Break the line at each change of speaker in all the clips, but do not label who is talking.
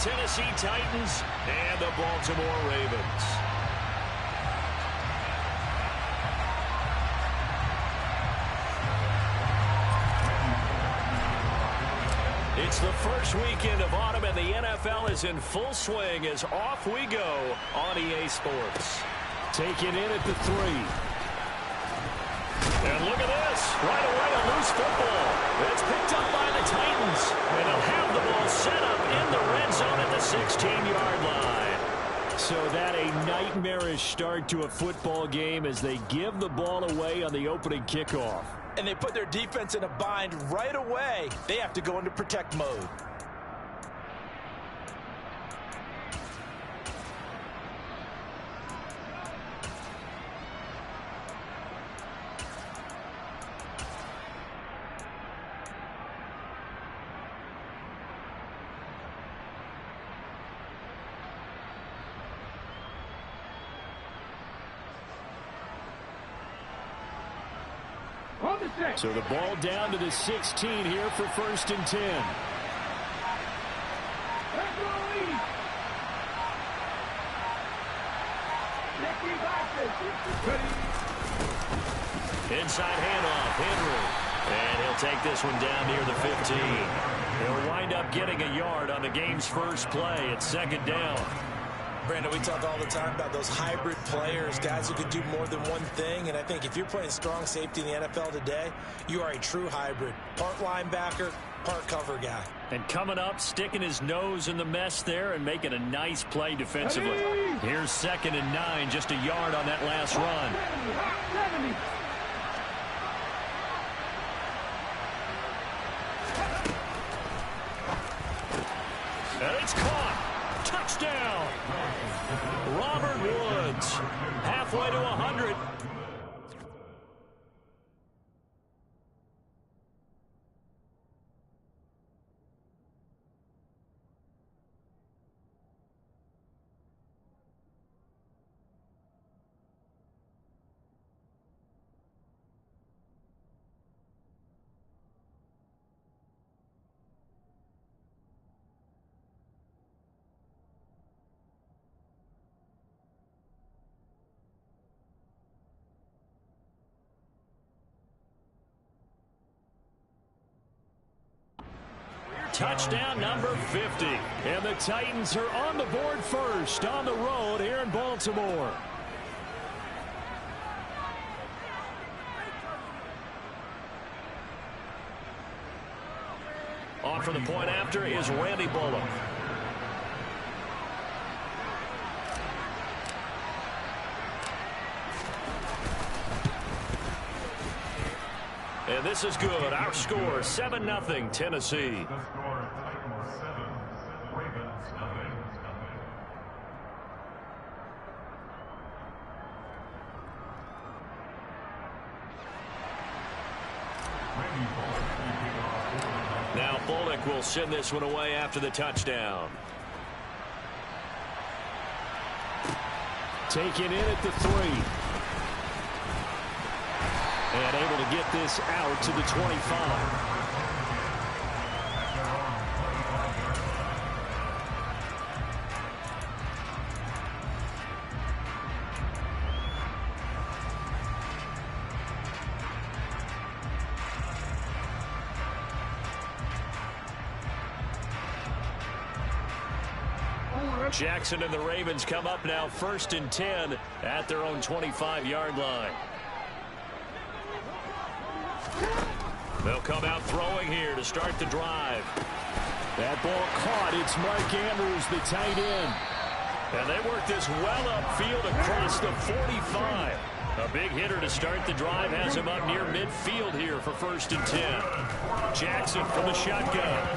Tennessee Titans and the Baltimore Ravens. It's the first weekend of autumn, and the NFL is in full swing as off we go on EA Sports.
Taking in at the 3.
And look at this. Right away, a loose football. It's picked up by the Titans. And they'll have the ball set up in the red zone at the 16-yard line.
So that a nightmarish start to a football game as they give the ball away on the opening kickoff.
And they put their defense in a bind right away. They have to go into protect mode.
So the ball down to the 16 here for 1st and 10.
Inside handoff, Henry. And he'll take this one down near the 15. He'll wind up getting a yard on the game's first play. It's 2nd down.
Brandon, we talk all the time about those hybrid players, guys who can do more than one thing. And I think if you're playing strong safety in the NFL today, you are a true hybrid. Part linebacker, part cover guy.
And coming up, sticking his nose in the mess there and making a nice play defensively. Here's 2nd and 9, just a yard on that last run. And it's caught. Touchdown. Robert Woods, halfway to 100. Touchdown number 50.
And the Titans are on the board first on the road here in Baltimore.
On for the point after is Randy Bullock. And this is good. Our score, 7-0 Tennessee. Now Bullock will send this one away after the touchdown.
Taken in at the 3. And able to get this out to the 25.
Jackson and the Ravens come up now 1st and 10 at their own 25-yard line. They'll come out throwing here to start the drive.
That ball caught. It's Mark Andrews, the tight end.
And they work this well upfield across the 45. A big hitter to start the drive has him up near midfield here for 1st and 10. Jackson from the shotgun.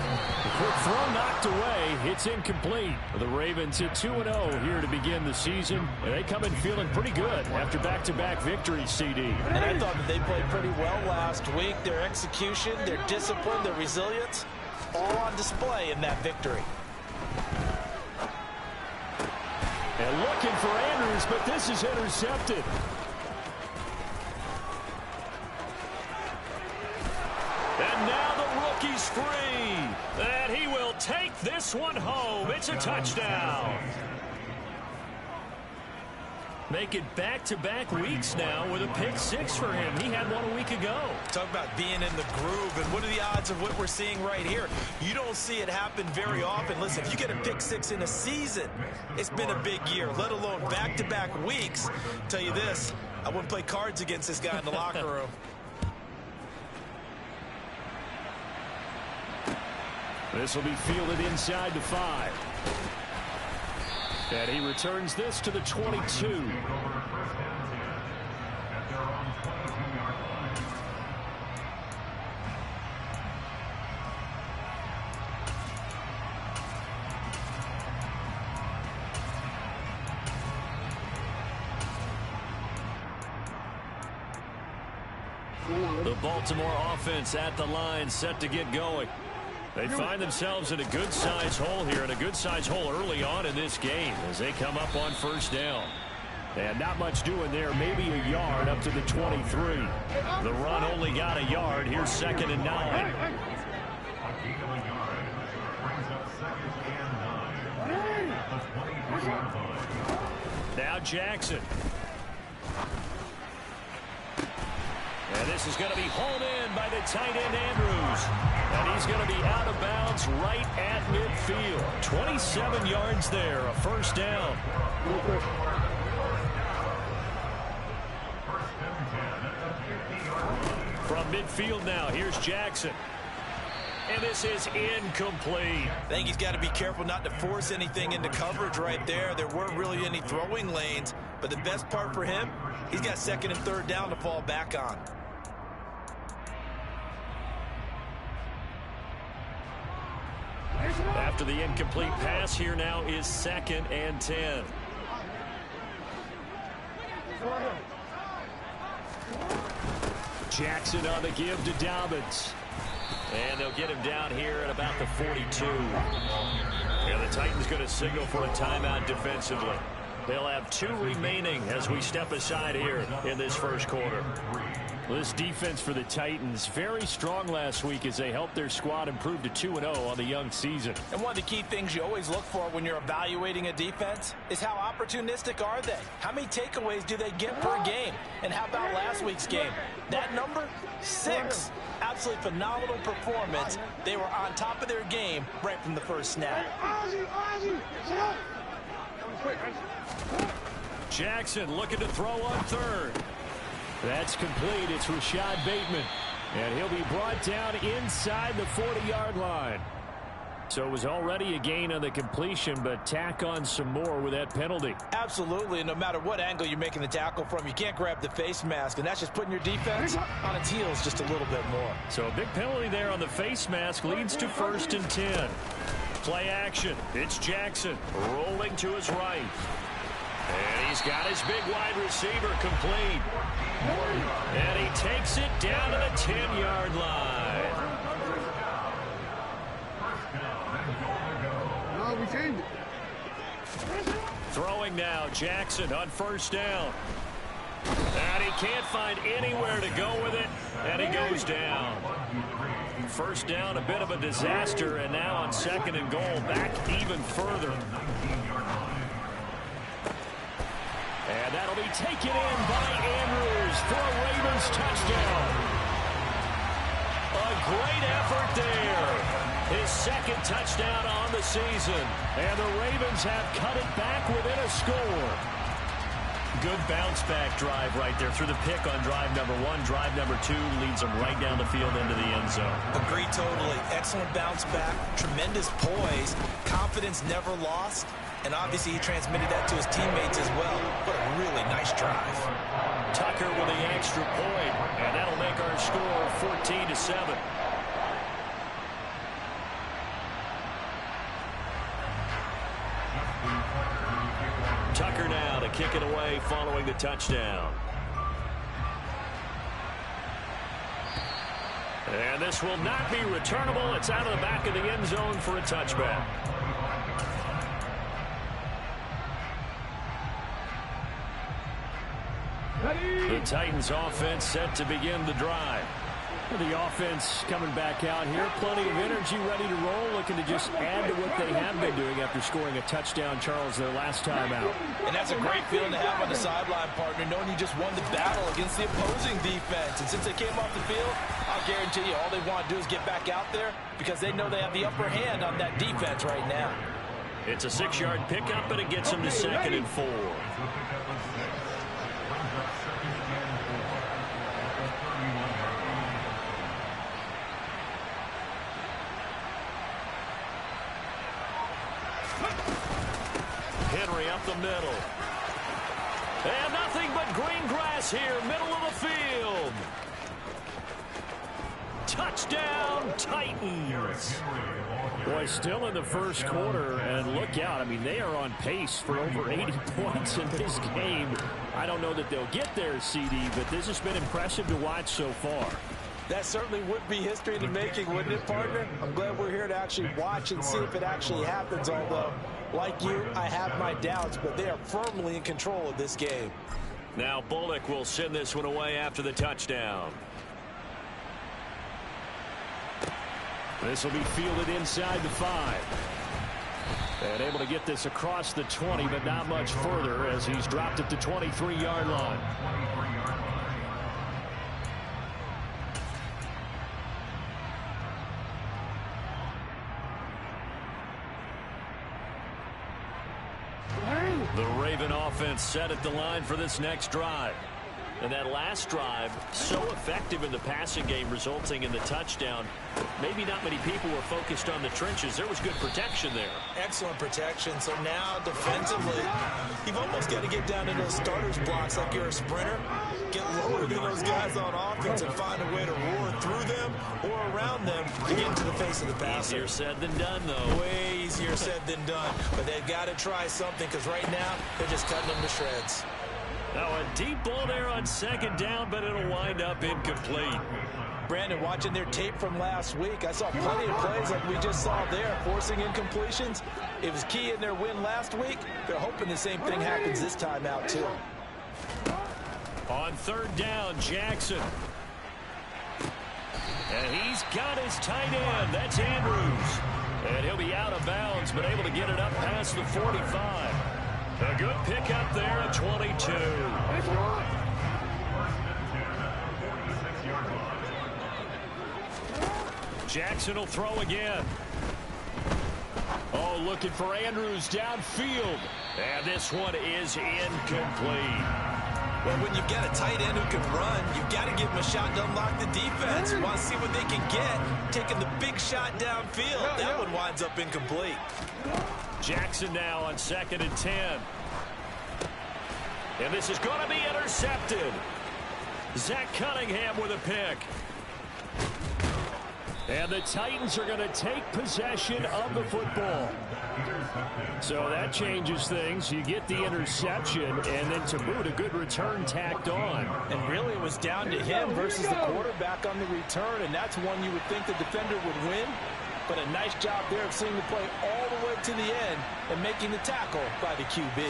The quick throw knocked away. It's incomplete. The Ravens hit 2-0 here to begin the season. And they come in feeling pretty good after back-to-back victories, CD.
And I thought that they played pretty well last week. Their execution, their discipline, their resilience, all on display in that victory.
And looking for Andrews, but this is intercepted. And now the
Trubisky's free. And he will take this one home. It's a touchdown. Make it back-to-back weeks now with a pick six for him. He had one a week ago.
Talk about being in the groove, and what are the odds of what we're seeing right here? You don't see it happen very often. Listen, if you get a pick six in a season, it's been a big year, let alone back-to-back weeks. I'll tell you this, I wouldn't play cards against this guy in the locker room.
This will be fielded inside the 5. And he returns this to the 22.
The Baltimore offense at the line, set to get going. They find themselves in a good-sized hole here, and a good-sized hole early on in this game as they come up on first down.
And not much doing there, maybe a yard up to the 23.
The run only got a yard. Here's 2nd and 9. Now Jackson. And this is going to be hauled in by the tight end Andrews. And he's going to be out of bounds right at midfield. 27 yards there, a first down. From midfield now, here's Jackson. And this is incomplete.
I think he's got to be careful not to force anything into coverage right there. There weren't really any throwing lanes. But the best part for him, he's got 2nd and 3rd down to fall back on.
After the incomplete pass, here now is 2nd and 10.
Jackson on the give to Dobbins.
And they'll get him down here at about the 42. And the Titans going to signal for a timeout defensively. They'll have 2 remaining as we step aside here in this first quarter.
Well, this defense for the Titans, very strong last week as they helped their squad improve to 2-0 on the young season.
And one of the key things you always look for when you're evaluating a defense is how opportunistic are they? How many takeaways do they get per game? And how about last week's game? That number, 6. Absolutely phenomenal performance. They were on top of their game right from the first snap.
Jackson looking to throw on 3rd.
That's complete. It's Rashad Bateman. And he'll be brought down inside the 40-yard line. So it was already a gain on the completion, but tack on some more with that penalty.
Absolutely, and no matter what angle you're making the tackle from, you can't grab the face mask, and that's just putting your defense on its heels just a little bit more.
So a big penalty there on the face mask leads to 1st and 10. Play action. It's Jackson rolling to his right. And he's got his big wide receiver complete. And he takes it down to the 10-yard line.
No, we changed it.
Throwing now, Jackson on 1st down. And he can't find anywhere to go with it, and he goes down. 1st down, a bit of a disaster, and now on 2nd and goal, back even further. And that'll be taken in by Andrews for a Ravens touchdown. A great effort there. His 2nd touchdown on the season. And the Ravens have cut it back within a score. Good bounce-back drive right there through the pick on drive number 1. Drive number 2 leads them right down the field into the end zone.
Agree totally. Excellent bounce back. Tremendous poise. Confidence never lost. And obviously he transmitted that to his teammates as well. What a really nice drive.
Tucker with the extra point. And that'll make our score 14-7. Tucker now to kick it away following the touchdown. And this will not be returnable. It's out of the back of the end zone for a touchback. The Titans offense set to begin the drive.
The offense coming back out here. Plenty of energy, ready to roll, looking to just add to what they have been doing after scoring a touchdown, Charles, their last time out.
And that's a great feeling to have on the sideline, partner, knowing you just won the battle against the opposing defense. And since they came off the field, I'll guarantee you all they want to do is get back out there because they know they have the upper hand on that defense right now.
It's a 6-yard pickup, and it gets them to 2nd and 4. Henry up the middle. And nothing but green grass here, middle of the field. Touchdown, Titans.
Boy, still in the first quarter, and look out. I mean, they are on pace for over 80 points in this game. I don't know that they'll get there, CD, but this has been impressive to watch so far.
That certainly would be history in the making, wouldn't it, partner? I'm glad we're here to actually watch and see if it actually happens, although, like you, I have my doubts, but they are firmly in control of this game.
Now Bullock will send this one away after the touchdown.
This will be fielded inside the 5. And able to get this across the 20, but not much further as he's dropped at the 23-yard line.
The Raven offense set at the line for this next drive. And that last drive, so effective in the passing game, resulting in the touchdown. Maybe not many people were focused on the trenches. There was good protection there.
Excellent protection. So now, defensively, you've almost got to get down to those starters blocks like you're a sprinter. Get lower than those guys on offense and find a way to roar through them or around them to get into the face of the passer.
Easier said than done, though.
Way easier said than done. But they've got to try something because right now, they're just cutting them to shreds.
Now a deep ball there on 2nd down, but it'll wind up incomplete.
Brandon, watching their tape from last week, I saw plenty of plays like we just saw there, forcing incompletions. It was key in their win last week. They're hoping the same thing happens this time out, too.
On 3rd down, Jackson. And he's got his tight end. That's Andrews. And he'll be out of bounds, but able to get it up past the 45. A good pickup there at 22. Jackson will throw again.
Oh, looking for Andrews downfield.
And this one is incomplete.
Well, when you've got a tight end who can run, you've got to give him a shot to unlock the defense. You want to see what they can get, taking the big shot downfield. That one winds up incomplete.
Jackson now on 2nd and 10. And this is going to be intercepted. Zach Cunningham with a pick.
And the Titans are going to take possession of the football. So that changes things. You get the interception, and then to boot, a good return tacked on.
And really it was down to him versus the quarterback on the return, and that's one you would think the defender would win. But a nice job there of seeing the play all the way to the end and making the tackle by the QB.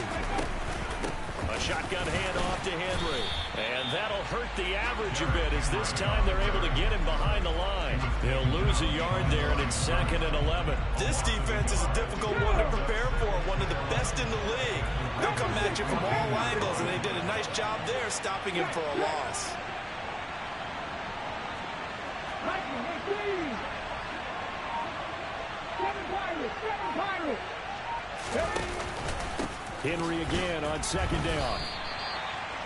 A shotgun handoff to Henry. And that'll hurt the average a bit as this time they're able to get him behind the line. They'll lose a yard there, and it's 2nd and 11.
This defense is a difficult one to prepare for, one of the best in the league. They'll come at you from all angles, and they did a nice job there stopping him for a loss.
Henry again on 2nd down.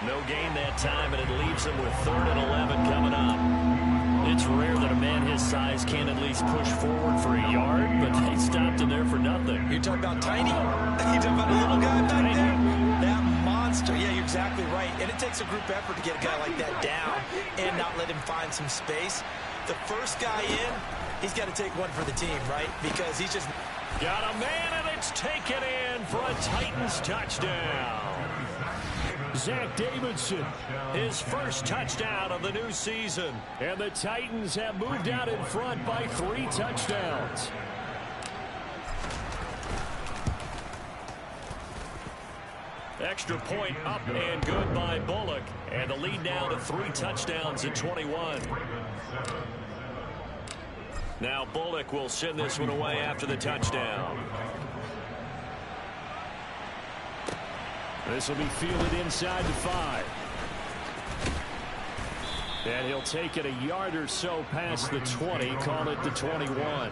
No gain that time, and it leaves them with 3rd and 11 coming up. It's rare that a man his size can at least push forward for a yard, but they stopped him there for nothing.
You're talking about Tiny? You're talking about a little guy back there? That monster. Yeah, you're exactly right. And it takes a group effort to get a guy like that down and not let him find some space. The first guy in, he's got to take one for the team, right? Because he's just...
Got a man, and it's taken in for a Titans touchdown.
Zach Davidson,
his first touchdown of the new season.
And the Titans have moved out in front by 3 touchdowns.
Extra point up and good by Bullock. And the lead now to 3 touchdowns in 21. Now Bullock will send this one away after the touchdown.
This will be fielded inside the 5. And he'll take it a yard or so past the 20, call it the 21.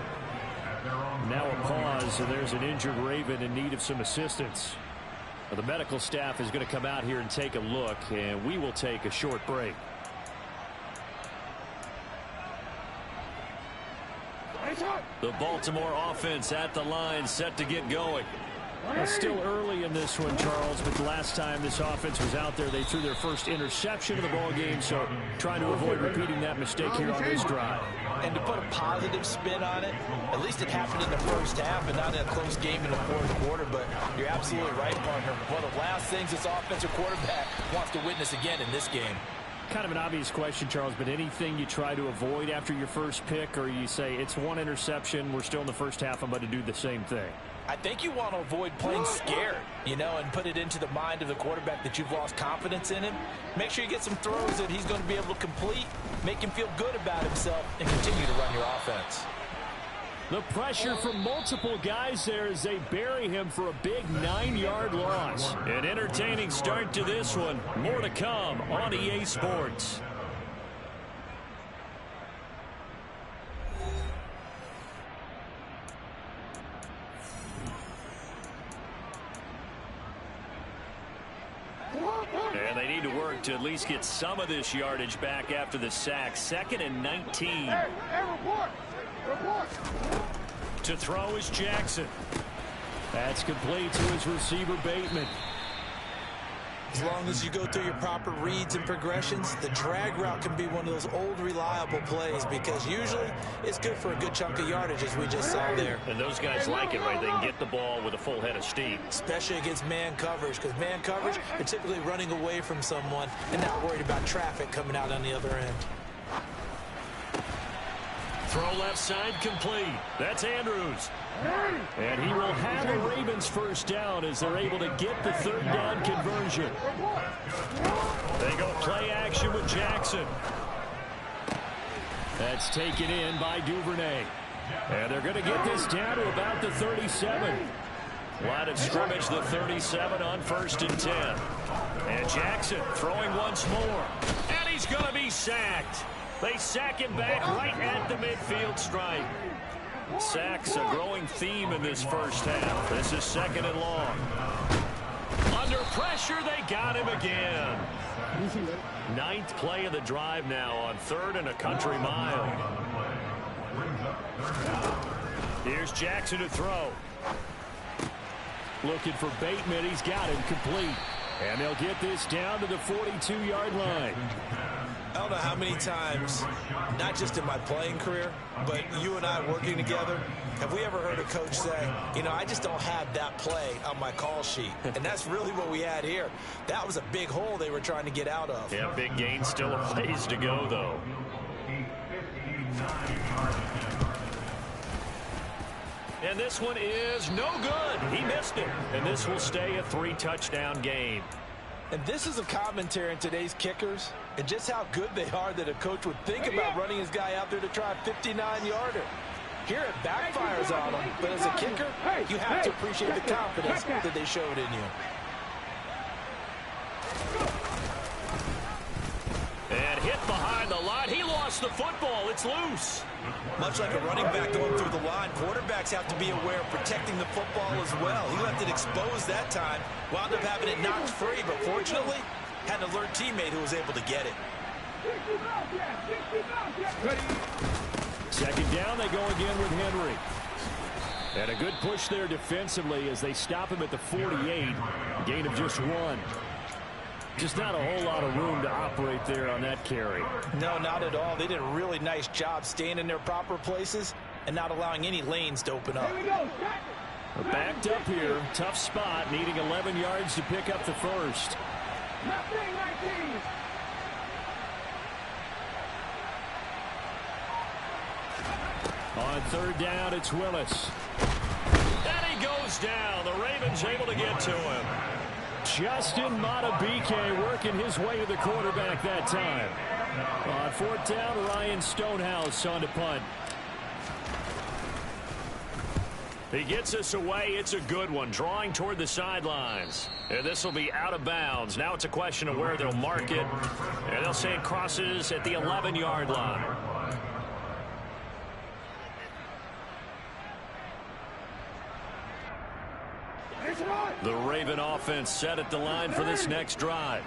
Now a pause, and there's an injured Raven in need of some assistance. The medical staff is going to come out here and take a look, and we will take a short break.
The Baltimore offense at the line, set to get going.
It's still early in this one, Charles, but the last time this offense was out there, they threw their first interception of the ball game, so trying to avoid repeating that mistake here on this drive.
And to put a positive spin on it, at least it happened in the first half and not in a close game in the fourth quarter, but you're absolutely right, partner. One of the last things this offensive quarterback wants to witness again in this game.
Kind of an obvious question, Charles, but anything you try to avoid after your first pick, or you say it's one interception, we're still in the first half, I'm going to do the same thing?
I think you want to avoid playing scared, you know, and put it into the mind of the quarterback that you've lost confidence in him. Make sure you get some throws that he's going to be able to complete, make him feel good about himself, and continue to run your offense.
The pressure from multiple guys there as they bury him for a big 9-yard loss.
An entertaining start to this one. More to come on EA Sports. And they need to work to at least get some of this yardage back after the sack. 2nd and 19.
Hey, report! Report!
To throw is Jackson.
That's complete to his receiver, Bateman.
As long as you go through your proper reads and progressions, the drag route can be one of those old reliable plays because usually it's good for a good chunk of yardage, as we just saw there.
And those guys like it, right? They can get the ball with a full head of steam.
Especially against man coverage, because man coverage, they're typically running away from someone and not worried about traffic coming out on the other end.
Throw left side complete. That's Andrews.
And he will have a Ravens first down as they're able to get the 3rd down conversion.
They go play action with Jackson.
That's taken in by Duvernay. And they're going to get this down to about the 37.
Line of scrimmage, the 37 on 1st and 10. And Jackson throwing once more. And he's going to be sacked. They sack him back right at the midfield stripe. Sacks a growing theme in this first half. This is 2nd and long. Under pressure, they got him again. 9th play of the drive now on 3rd and a country mile. Here's Jackson to throw.
Looking for Bateman. He's got him complete. And they'll get this down to the 42-yard line.
I don't know how many times, not just in my playing career, but you and I working together, have we ever heard a coach say, you know, I just don't have that play on my call sheet. And that's really what we had here. That was a big hole they were trying to get out of.
Yeah, big gain, still a ways to go, though. And this one is no good. He missed it. And this will stay a 3-touchdown game.
And this is a commentary on today's kickers and just how good they are that a coach would think about running his guy out there to try a 59-yarder. Here it backfires on him, but as a kicker, you have to appreciate the confidence that they showed in you.
And hit behind the line. He lost the football. It's loose.
Much like a running back going through the line, quarterbacks have to be aware of protecting the football as well. He left it exposed that time, wound up having it knocked free, but fortunately, had an alert teammate who was able to get it.
2nd down, they go again with Henry. And a good push there defensively as they stop him at the 48. Gain of just 1. Just not a whole lot of room to operate there on that carry.
No, not at all. They did a really nice job staying in their proper places and not allowing any lanes to open up.
We're backed up here. Tough spot, needing 11 yards to pick up the first. On 3rd down, it's Willis.
And he goes down. The Ravens able to get to him.
Justin Madubuike working his way to the quarterback that time. On fourth down, Ryan Stonehouse on to punt.
He gets us away. It's a good one. Drawing toward the sidelines. And this will be out of bounds. Now it's a question of where they'll mark it. And they'll say it crosses at the 11-yard line. The Raven offense set at the line for this next drive.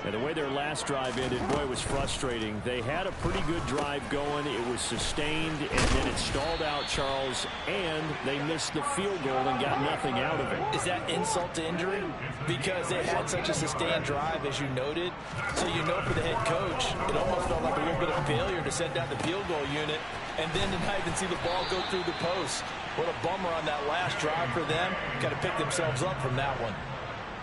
And the way their last drive ended, boy, it was frustrating. They had a pretty good drive going. It was sustained, and then it stalled out, Charles, and they missed the field goal and got nothing out of it.
Is that insult to injury? Because they had such a sustained drive, as you noted. So you know for the head coach, it almost felt like a little bit of failure to send down the field goal unit and then to not even see the ball go through the post. What a bummer on that last drive for them. Got to pick themselves up from that one.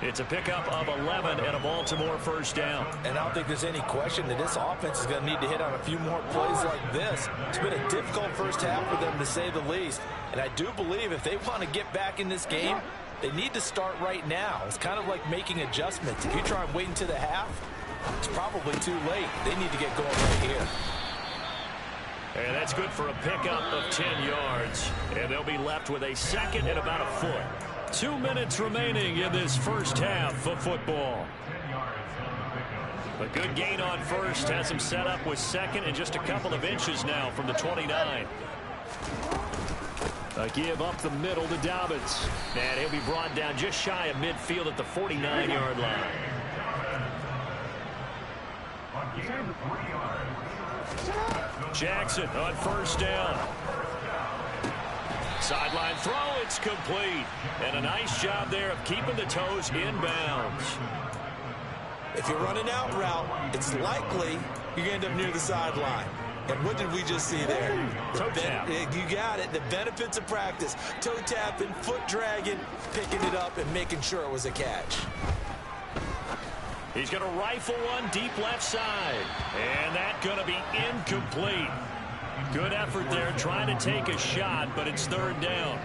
It's a pickup of 11 and a Baltimore first down.
And I don't think there's any question that this offense is going to need to hit on a few more plays like this. It's been a difficult first half for them, to say the least. And I do believe if they want to get back in this game, they need to start right now. It's kind of like making adjustments. If you try and wait until the half, it's probably too late. They need to get going right here.
And that's good for a pickup of 10 yards. And they'll be left with a second and about a foot.
2 minutes remaining in this first half of football.
A good gain on first. Has him set up with second and just a couple of inches now from the 29.
A give up the middle to Dobbins.
And he'll be brought down just shy of midfield at the 49-yard line. Jackson on first down. Sideline throw, it's complete. And a nice job there of keeping the toes in bounds.
If you're running out route, it's likely you're going to end up near the sideline. And what did we just see there?
Toe tap.
You got it. The benefits of practice. Toe tapping, foot dragging, picking it up, and making sure it was a catch.
He's going to rifle one deep left side. And that's going to be incomplete. Good effort there trying to take a shot, but it's third down.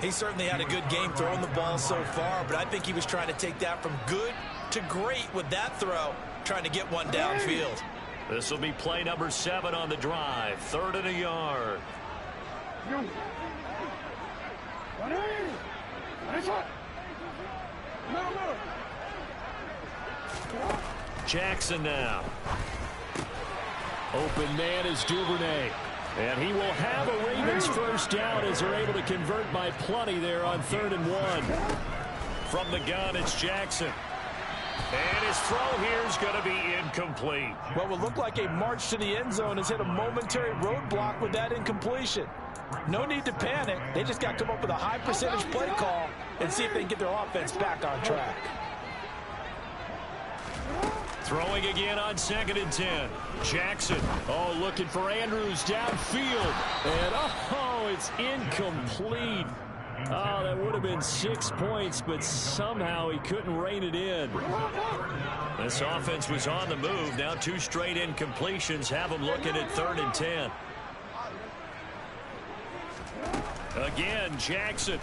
He certainly had a good game throwing the ball so far, but I think he was trying to take that from good to great with that throw, trying to get one downfield.
This will be play number 7 on the drive. 3rd and a yard. Jackson now.
Open man is Duvernay. And he will have a Ravens first down as they're able to convert by plenty there on 3rd and 1.
From the gun, it's Jackson. And his throw here is going to be incomplete.
What will look like a march to the end zone has hit a momentary roadblock with that incompletion. No need to panic. They just got to come up with a high percentage play call and see if they can get their offense back on track.
Throwing again on 2nd and 10. Jackson.
Oh, looking for Andrews downfield. And, oh, it's incomplete. Oh, that would have been 6 points, but somehow he couldn't rein it in.
This offense was on the move. Now 2 straight incompletions have them looking at 3rd and 10. Again, Jackson.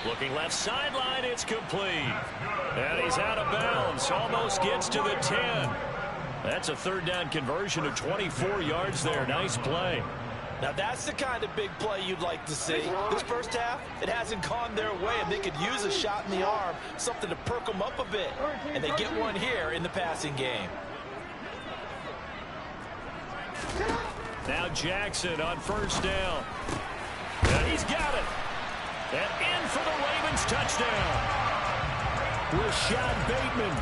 Looking left sideline, it's complete. And he's out of bounds. Almost gets to the 10. That's a 3rd down conversion of 24 yards there. Nice play.
Now that's the kind of big play you'd like to see. This first half, it hasn't gone their way, and they could use a shot in the arm, something to perk them up a bit. And they get one here in the passing game.
Now Jackson on first down. And he's got it. And in for the Ravens touchdown.
Rashad Bateman.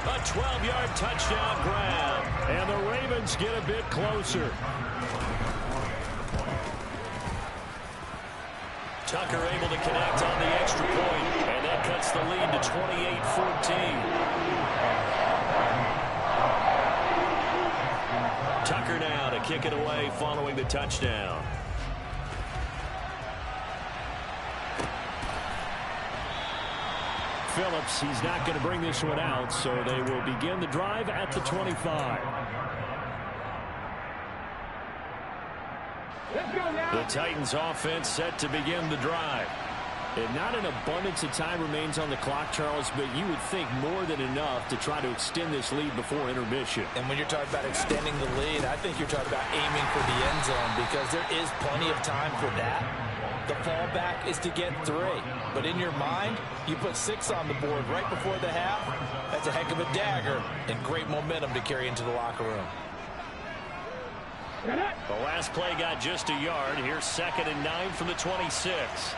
A 12-yard touchdown grab.
And the Ravens get a bit closer.
Tucker able to connect on the extra point, and that cuts the lead to 28-14. Tucker now to kick it away following the touchdown.
Phillips, he's not going to bring this one out, so they will begin the drive at the 25.
The Titans offense set to begin the drive.
And not an abundance of time remains on the clock, Charles, but you would think more than enough to try to extend this lead before intermission.
And when you're talking about extending the lead, I think you're talking about aiming for the end zone because there is plenty of time for that. The fallback is to get 3. But in your mind, you put 6 on the board right before the half. That's a heck of a dagger and great momentum to carry into the locker room.
The last play got just a yard. Here's 2nd and 9 from the 26.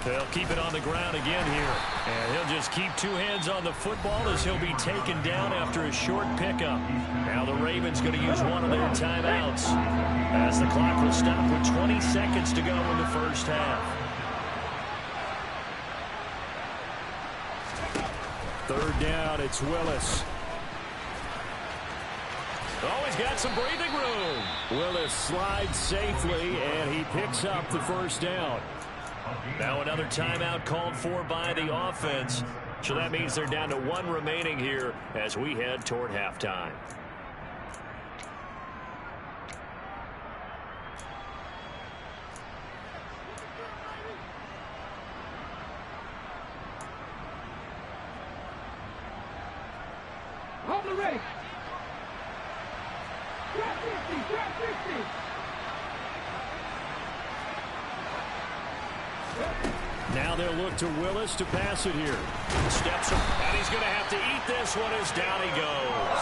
They'll keep it on the ground again here. And he'll just keep 2 hands on the football as he'll be taken down after a short pickup. Now the Ravens going to use one of their timeouts as the clock will stop with 20 seconds to go in the first half.
3rd down, it's Willis.
Oh, he's got some breathing room.
Willis slides safely, and he picks up the 1st down.
Now another timeout called for by the offense. So that means they're down to 1 remaining here as we head toward halftime.
Hold the ready. Drop 50, drop 50.
Now they'll look to Willis to pass it here.
Steps up, and he's going to have to eat this one as down he goes.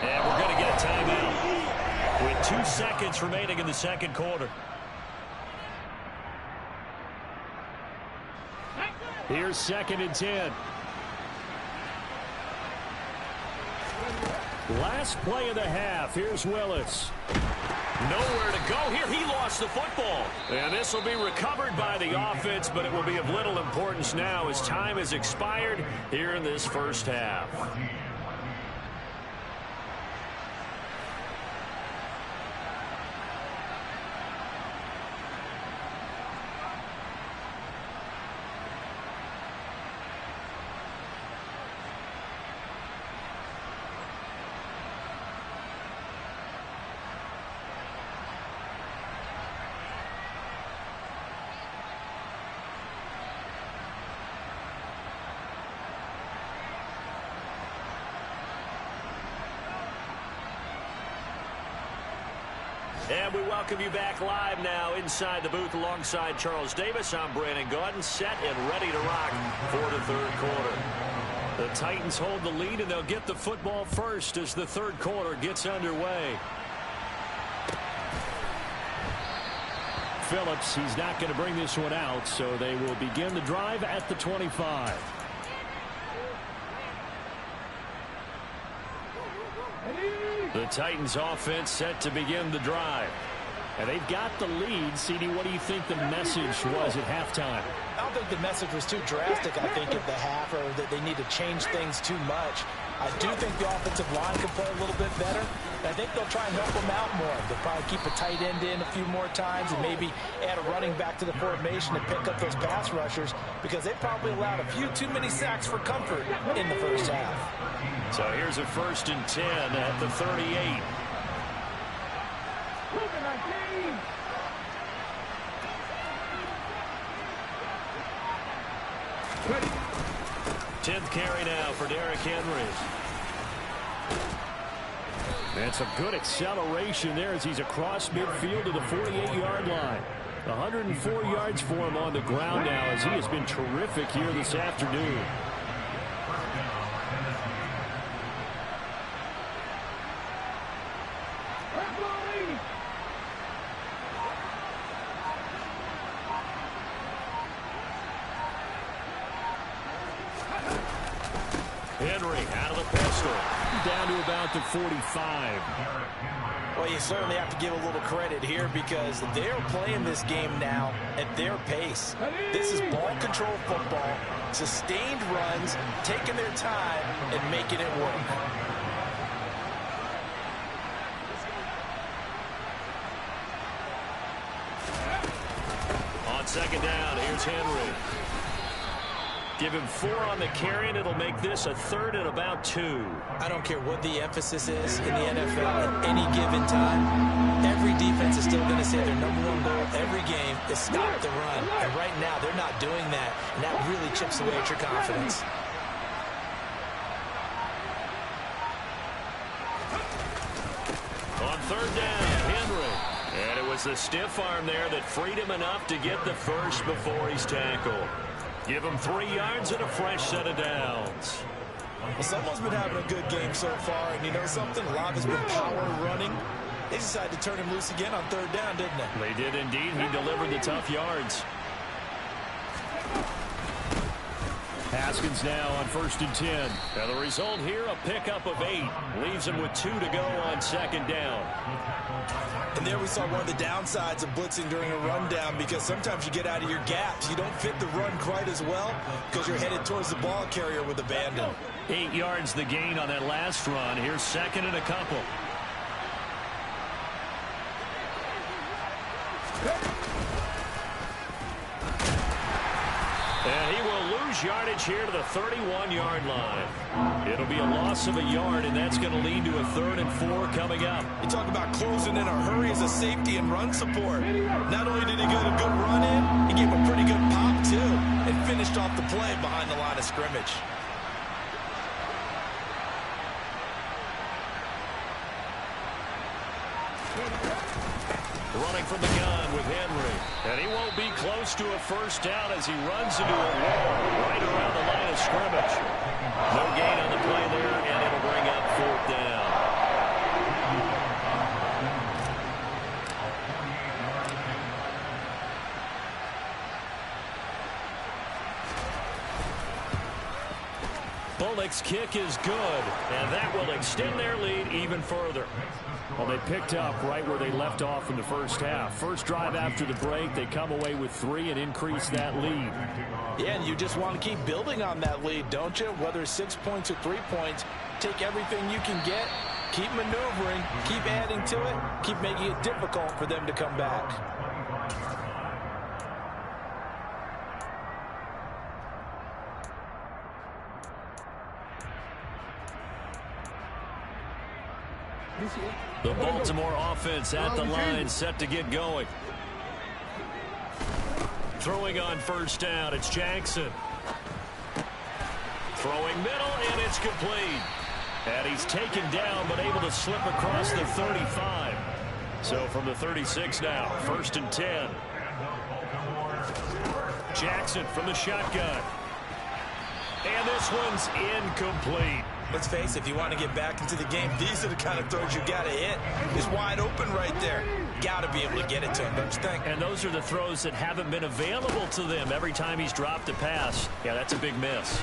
And we're going to get a timeout with 2 seconds remaining in the 2nd quarter.
Here's 2nd and 10. Last play of the half. Here's Willis.
Nowhere to go here. He lost the football. And this will be recovered by the offense, but it will be of little importance now as time has expired here in this first half. And we welcome you back live now inside the booth alongside Charles Davis. I'm Brandon Gaudin, set and ready to rock for the 3rd quarter. The Titans hold the lead, and they'll get the football first as the 3rd quarter gets underway.
Phillips, he's not going to bring this one out, so they will begin the drive at the 25.
The Titans offense set to begin the drive.
And they've got the lead. CD, what do you think the message was at halftime?
I don't think the message was too drastic, I think, at the half, or that they need to change things too much. I do think the offensive line can play a little bit better. And I think they'll try and help them out more. They'll probably keep a tight end in a few more times and maybe add a running back to the formation to pick up those pass rushers because they probably allowed a few too many sacks for comfort in the first half.
So here's a 1st and 10 at the 38. 10th carry now for Derrick Henry.
And some good acceleration there as he's across midfield to the 48-yard line. 104 yards for him on the ground now as he has been terrific here this afternoon.
Henry out of the pistol.
Down to about the 45.
Well, you certainly have to give a little credit here because they're playing this game now at their pace. This is ball control football, sustained runs, taking their time, and making it work. On 2nd down, here's Henry.
Give him 4 on the carry, and it'll make this a 3rd and about 2.
I don't care what the emphasis is in the NFL at any given time. Every defense is still going to say their #1 goal every game is stop the run. And right now, they're not doing that, and that really chips away at your confidence.
On 3rd down, Henry. And it was the stiff arm there that freed him enough to get the first before he's tackled. Give him 3 yards and a fresh set of downs.
Well, someone's been having a good game so far, and you know something? A lot has been power running. They decided to turn him loose again on 3rd down, didn't they?
They did indeed. He delivered the tough yards. Haskins now on 1st and 10. Now the result here, a pickup of 8. Leaves him with 2 to go on 2nd down.
And there we saw one of the downsides of blitzing during a rundown, because sometimes you get out of your gaps. You don't fit the run quite as well because you're headed towards the ball carrier with abandon.
8 yards the gain on that last run. Here's 2nd and a couple. And he will lose yardage here to the 31-yard line. It'll be a loss of a yard, and that's going to lead to a 3rd and 4 coming up.
You talk about closing in a hurry as a safety and run support. Not only did he get a good run in, he gave a pretty good pop, too, and finished off the play behind the line of scrimmage.
Running from the gun with Henry. And he won't be close to a first down as he runs into a wall right around the line of scrimmage. No gain on the play there, and it'll bring up 4th down. Bullock's kick is good, and that will extend their lead even further. Well, they picked up right where they left off in the first half. First drive after the break, they come away with 3 and increase that lead.
Yeah, and you just want to keep building on that lead, don't you? Whether it's 6 points or 3 points, take everything you can get, keep maneuvering, keep adding to it, keep making it difficult for them to come back. The Baltimore offense at the line, set to get going.
Throwing on 1st down, it's Jackson. Throwing middle, and it's complete. And he's taken down, but able to slip across the 35. So from the 36 now, 1st and 10. Jackson from the shotgun. And this one's incomplete.
Let's face it, if you want to get back into the game, these are the kind of throws you got to hit. He's wide open right there. Got to be able to get it to him, don't you think?
And those are the throws that haven't been available to them every time he's dropped a pass. Yeah, that's a big miss.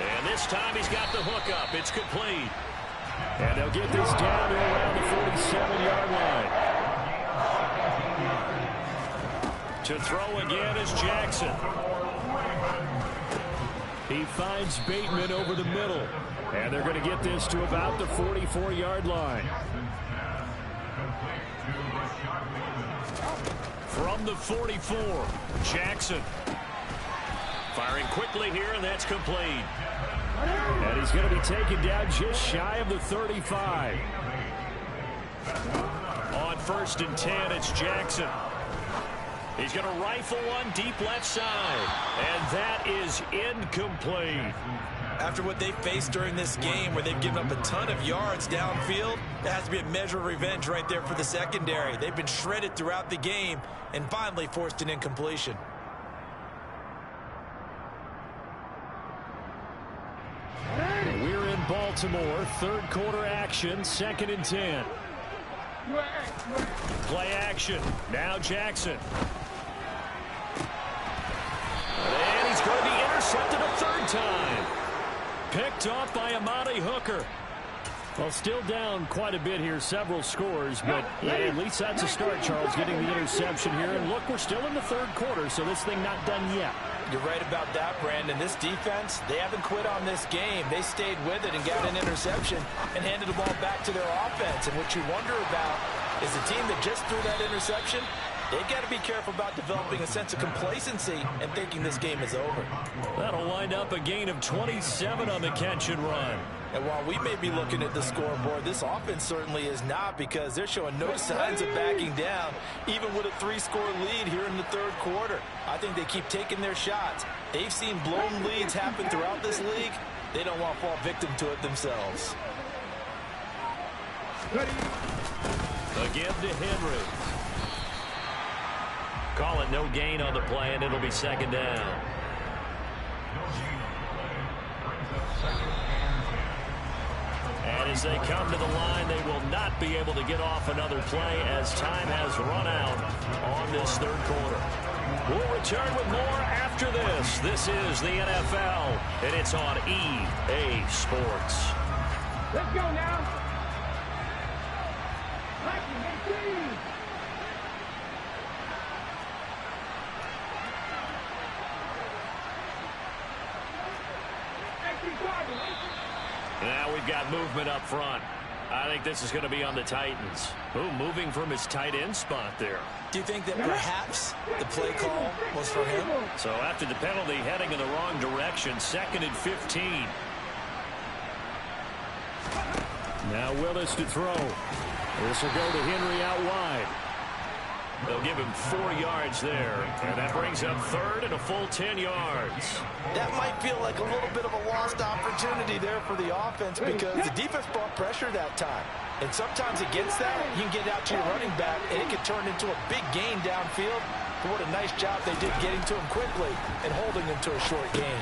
And this time he's got the hook up. It's complete. And they'll get this down to around the 47-yard line. To throw again is Jackson. He finds Bateman over the middle. And they're going to get this to about the 44-yard line. From the 44, Jackson. Firing quickly here, and that's complete. And he's going to be taken down just shy of the 35. On 1st and 10, it's Jackson. He's going to rifle one deep left side. And that is incomplete.
After what they faced during this game, where they've given up a ton of yards downfield, that has to be a measure of revenge right there for the secondary. They've been shredded throughout the game and finally forced an incompletion.
We're in Baltimore, 3rd quarter action, 2nd and 10. Play action. Now Jackson. And he's going to be intercepted a 3rd time. Picked off by Amani Hooker. Well, still down quite a bit here, several scores, but yeah, at least that's a start, Charles, getting the interception here. And look, we're still in the 3rd quarter, so this thing not done yet.
You're right about that, Brandon. This defense, they haven't quit on this game. They stayed with it and got an interception and handed the ball back to their offense. And what you wonder about is the team that just threw that interception, They've got to be careful about developing a sense of complacency and thinking this game is over.
That'll wind up a gain of 27 on the catch and run.
And while we may be looking at the scoreboard, this offense certainly is not, because they're showing no signs of backing down, even with a 3-score lead here in the third quarter. I think they keep taking their shots. They've seen blown leads happen throughout this league. They don't want to fall victim to it themselves.
Again to Henry. Call it no gain on the play, and it'll be second down. And as they come to the line, they will not be able to get off another play as time has run out on this third quarter. We'll return with more after this. This is the NFL, and it's on EA Sports.
Let's go now.
Now we've got movement up front. I think this is going to be on the Titans. Ooh, moving from his tight end spot there.
Do you think that perhaps the play call was for him?
So after the penalty, heading in the wrong direction, 2nd and 15. Now Willis to throw. This will go to Henry out wide. They'll give him 4 yards there, and that brings up 3rd and a full 10 yards.
That might feel like a little bit of a lost opportunity there for the offense, because the defense brought pressure that time. And sometimes against that, you can get out to your running back, and it can turn into a big gain downfield. But what a nice job they did getting to him quickly and holding him to a short gain.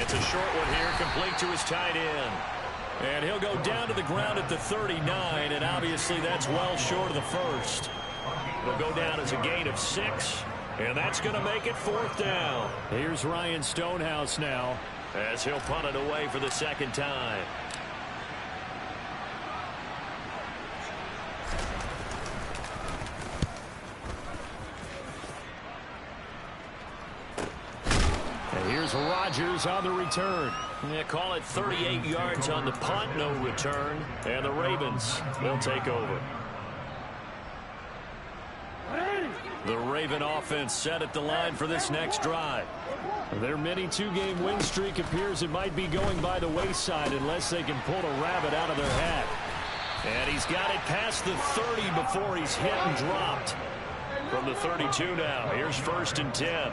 It's a short one here, complete to his tight end. And he'll go down to the ground at the 39, and obviously that's well short of the first. It'll go down as a gain of 6, and that's going to make it 4th down. Here's Ryan Stonehouse now as he'll punt it away for the second time. And here's Rodgers on the return. Yeah, call it 38 yards on the punt, no return, and the Ravens will take over. The Raven offense set at the line for this next drive. Their mini 2-game win streak appears it might be going by the wayside unless they can pull a rabbit out of their hat. And he's got it past the 30 before he's hit and dropped. From the 32 now, here's 1st and 10.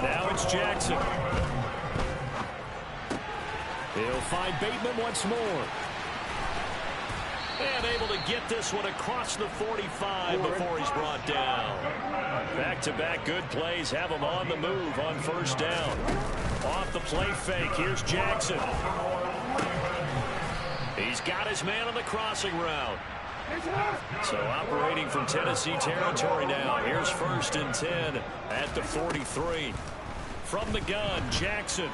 Now it's Jackson. He'll find Bateman once more. And able to get this one across the 45 before he's brought down. Back-to-back good plays have him on the move on 1st down. Off the play fake, here's Jackson. He's got his man on the crossing route. So operating from Tennessee territory now. Here's 1st and 10 at the 43. From the gun, Jackson.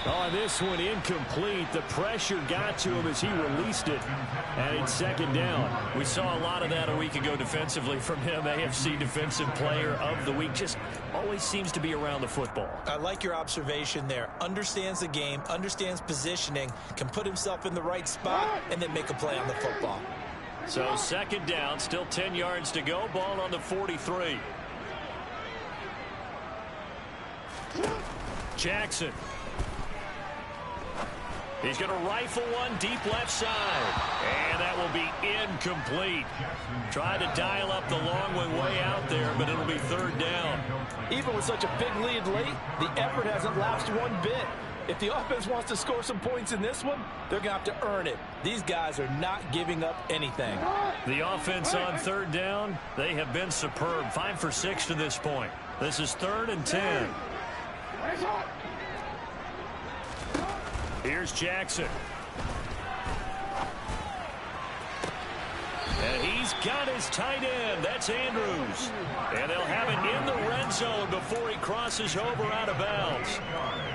Oh, this one incomplete. The pressure got to him as he released it. And it's 2nd down. We saw a lot of that a week ago defensively from him. AFC Defensive Player of the Week. Just always seems to be around the football.
I like your observation there. Understands the game, understands positioning, can put himself in the right spot, and then make a play on the football.
So 2nd down, still 10 yards to go. Ball on the 43. Jackson. He's going to rifle one deep left side. And that will be incomplete. Tried to dial up the long one way out there, but it'll be 3rd down.
Even with such a big lead late, the effort hasn't lapsed one bit. If the offense wants to score some points in this one, they're going to have to earn it. These guys are not giving up anything.
The offense on 3rd down, they have been superb. 5 for 6 to this point. This is 3rd and 10. Here's Jackson. And he's got his tight end. That's Andrews. And they'll have it in the red zone before he crosses over out of bounds.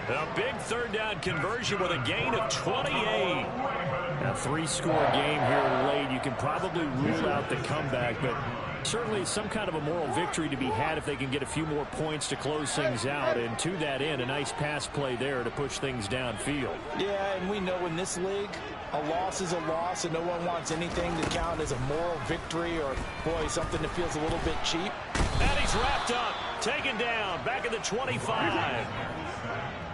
A big 3rd down conversion with a gain of 28. A 3-score game here late. You can probably rule out the comeback, but Certainly some kind of a moral victory to be had if they can get a few more points to close things out. And to that end, a nice pass play there to push things downfield.
Yeah, and we know in this league, a loss is a loss, and no one wants anything to count as a moral victory or, boy, something that feels a little bit cheap.
And he's wrapped up, taken down, back at the 25.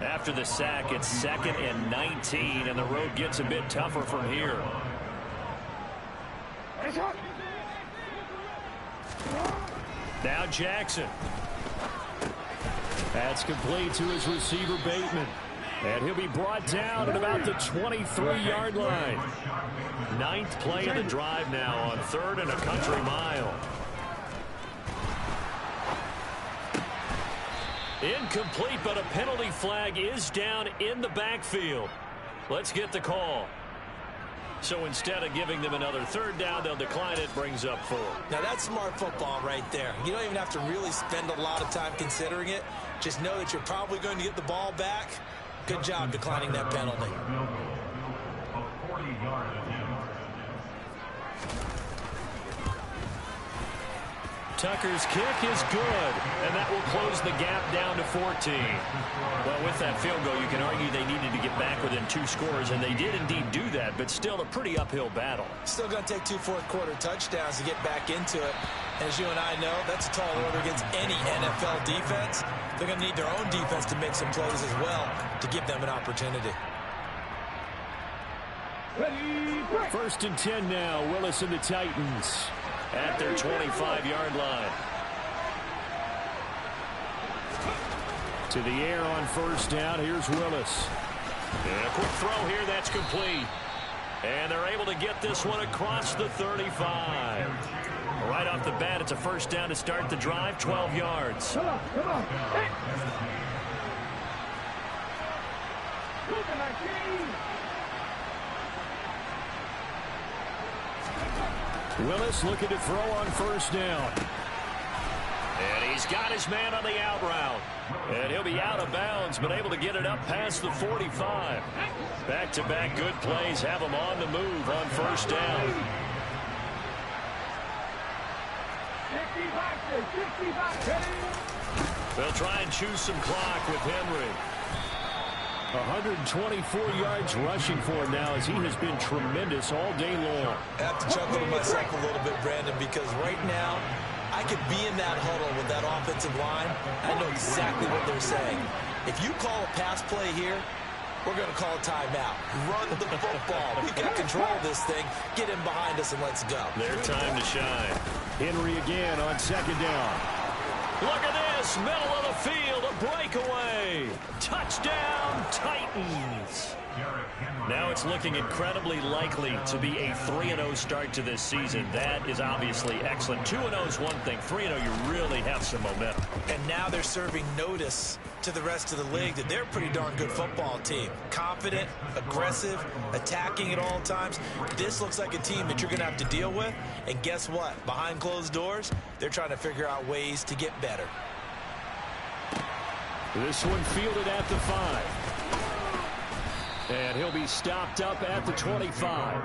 After the sack, it's 2nd and 19, and the road gets a bit tougher from here. Now Jackson.
That's complete to his receiver, Bateman. And he'll be brought down at about the 23-yard line.
9th play of the drive now on 3rd and a country mile. Incomplete, but a penalty flag is down in the backfield. Let's get the call. So instead of giving them another 3rd down, they'll decline it, brings up 4.
Now, that's smart football right there. You don't even have to really spend a lot of time considering it. Just know that you're probably going to get the ball back. Good job declining that penalty.
Tucker's kick is good, and that will close the gap down to 14. Well, with that field goal, you can argue they needed to get back within 2 scores, and they did indeed do that, but still a pretty uphill battle.
Still going to take 2 fourth-quarter touchdowns to get back into it. As you and I know, that's a tall order against any NFL defense. They're going to need their own defense to make some plays as well to give them an opportunity.
1st and 10 now. Willis and the Titans
at their 25-yard line.
To the air on 1st down. Here's Willis.
And a quick throw here. That's complete. And they're able to get this one across the 35. Right off the bat, it's a 1st down to start the drive, 12 yards.
Come on. Hey. Look at my team.
Willis looking to throw on 1st down.
And he's got his man on the out route. And he'll be out of bounds, but able to get it up past the 45. Back-to-back good plays have him on the move on 1st down.
55.
They'll try and choose some clock with Henry.
124 yards rushing for him now, as he has been tremendous all day long.
I have to chuckle to myself a little bit, Brandon, because right now I could be in that huddle with that offensive line. I know exactly what they're saying. If you call a pass play here, we're going to call a timeout. Run the football. We've got control of this thing. Get him behind us and let's go.
Their time to shine.
Henry again on 2nd down.
Look at this, middle of the field, a breakaway. Touchdown, Titans. Now it's looking incredibly likely to be a 3-0 start to this season. That is obviously excellent. 2-0 is one thing. 3-0, you really have some momentum.
And now they're serving notice to the rest of the league that they're a pretty darn good football team. Confident, aggressive, attacking at all times. This looks like a team that you're going to have to deal with. And guess what? Behind closed doors, they're trying to figure out ways to get better.
This one fielded at the 5. And he'll be stopped up at the 25.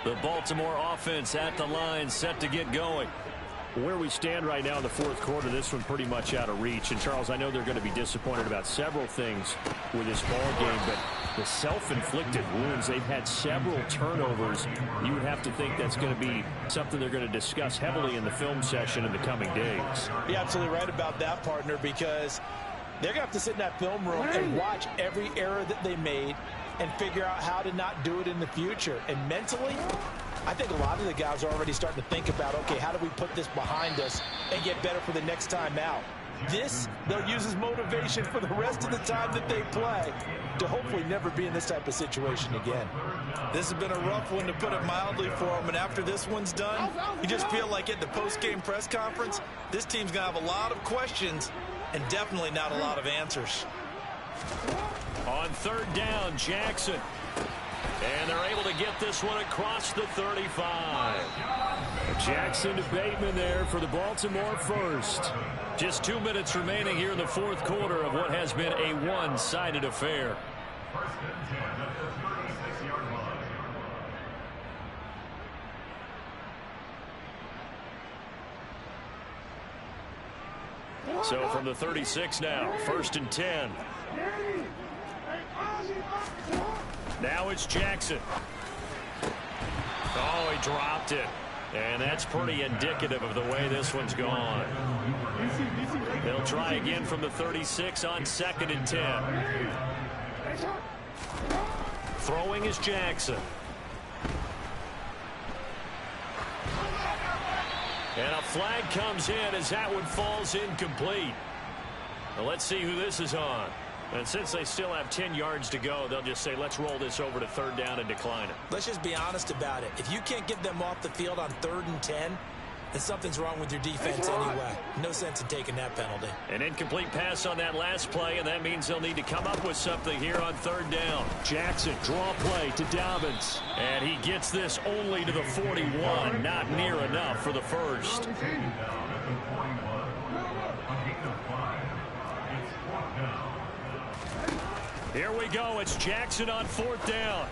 The Baltimore offense at the line, set to get going.
Where we stand right now in the 4th quarter, this one pretty much out of reach. And, Charles, I know they're going to be disappointed about several things with this ball game, but the self-inflicted wounds, they've had several turnovers. You would have to think that's going to be something they're going to discuss heavily in the film session in the coming days.
You're absolutely right about that, partner, because they're going to have to sit in that film room and watch every error that they made and figure out how to not do it in the future. And mentally, I think a lot of the guys are already starting to think about, okay, how do we put this behind us and get better for the next time out? This, they'll use as motivation for the rest of the time that they play to hopefully never be in this type of situation again. This has been a rough one, to put it mildly, for them. And after this one's done, you just feel like at the post-game press conference, this team's going to have a lot of questions and definitely not a lot of answers.
On 3rd down, Jackson. And they're able to get this one across the 35.
Jackson to Bateman there for the Baltimore first.
Just 2 minutes remaining here in the fourth quarter of what has been a one-sided affair. So from the 36 now, 1st and 10. Now it's Jackson. Oh, he dropped it. And that's pretty indicative of the way this one's gone. They'll try again from the 36 on 2nd and 10. Throwing is Jackson. And a flag comes in as that one falls incomplete. Now let's see who this is on. And since they still have 10 yards to go, they'll just say, let's roll this over to 3rd down and decline it.
Let's just be honest about it. If you can't get them off the field on 3rd and 10, then something's wrong with your defense anyway. No sense in taking that penalty.
An incomplete pass on that last play, and that means they'll need to come up with something here on 3rd down.
Jackson, draw play to Dobbins.
And he gets this only to the 41. Not near enough for the first. Here we go. It's Jackson on 4th down.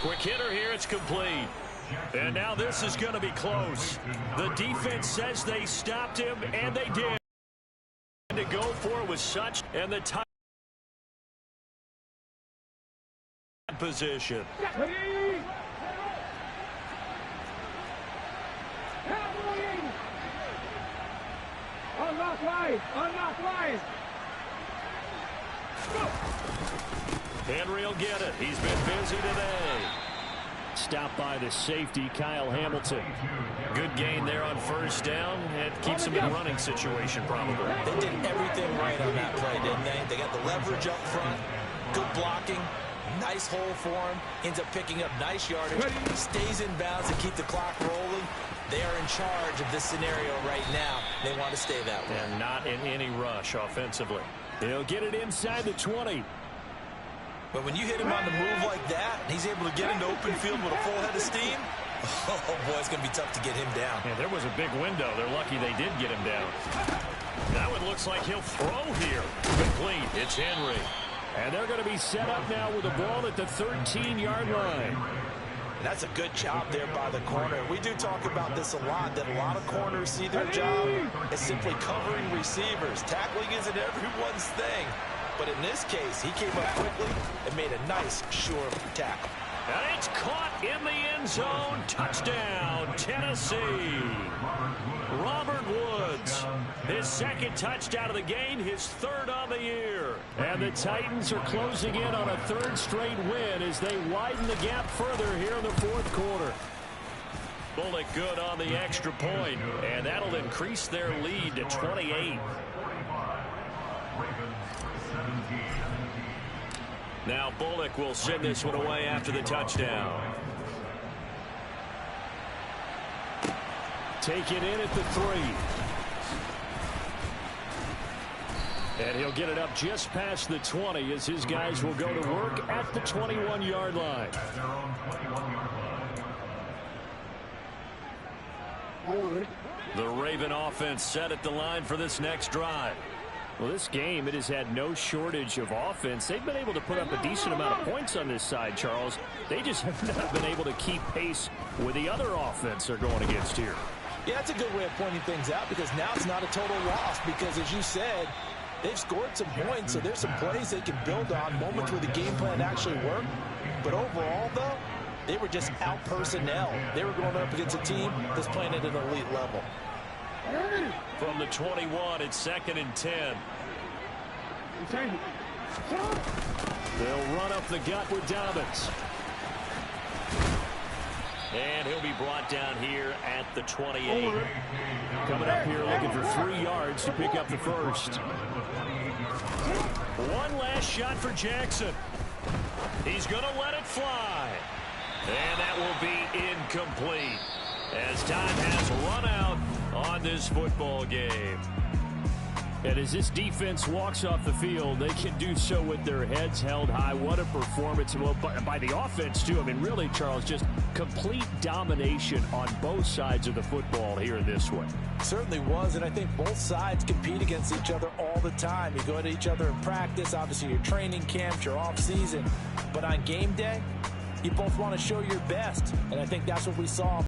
Quick hitter here. It's complete. And now this is going to be close. The defense says they stopped him, and they did. And to go for it was such, and the tight position.
Unlock line! Unlock line!
Henry will get it. He's been busy today.
Stopped by the safety, Kyle Hamilton.
Good gain there on 1st down. It keeps him in a running situation, probably.
They did everything right on that play, didn't they? They got the leverage up front, good blocking, nice hole for him, ends up picking up nice yardage, stays in bounds to keep the clock rolling. They are in charge of this scenario right now. They want to stay that way.
And not in any rush offensively.
He'll get it inside the 20.
But when you hit him on the move like that, and he's able to get into open field with a full head of steam, oh, boy, it's going to be tough to get him down.
Yeah, there was a big window. They're lucky they did get him down. That one looks like he'll throw here. Complete. It's Henry.
And they're going to be set up now with the ball at the 13-yard line.
That's a good job there by the corner. We do talk about this a lot, that a lot of corners see their job as simply covering receivers. Tackling isn't everyone's thing. But in this case, he came up quickly and made a nice, sure tackle.
And it's caught in the end zone. Touchdown, Tennessee. Robert Woods, his 2nd touchdown of the game, his 3rd on the year.
And the Titans are closing in on a 3rd straight win as they widen the gap further here in the 4th quarter.
Bullock good on the extra point, and that'll increase their lead to 28. Now Bullock will send this one away after the touchdown.
Take it in at the 3. And he'll get it up just past the 20 as his guys will go to work at the 21-yard line.
The Raven offense set at the line for this next drive.
Well, this game, it has had no shortage of offense. They've been able to put up a decent amount of points on this side, Charles. They just have not been able to keep pace with the other offense they're going against here.
Yeah, that's a good way of pointing things out because now it's not a total loss because, as you said, they've scored some points, so there's some plays they can build on, moments where the game plan actually worked. But overall, though, they were just out-personnel. They were going up against a team that's playing at an elite level.
From the 21, it's 2nd and 10.
They'll run up the gut with Dobbins.
And he'll be brought down here at the 28.
Coming up here looking for 3 yards to pick up the first.
One last shot for Jackson. He's going to let it fly. And that will be incomplete as time has run out on this football game.
And as this defense walks off the field, they can do so with their heads held high. What a performance. Well, by the offense, too. I mean, really, Charles, just complete domination on both sides of the football here in this one.
Certainly was, and I think both sides compete against each other all the time. You go at each other in practice, obviously your training camps, your off-season. But on game day, you both want to show your best, and I think that's what we saw.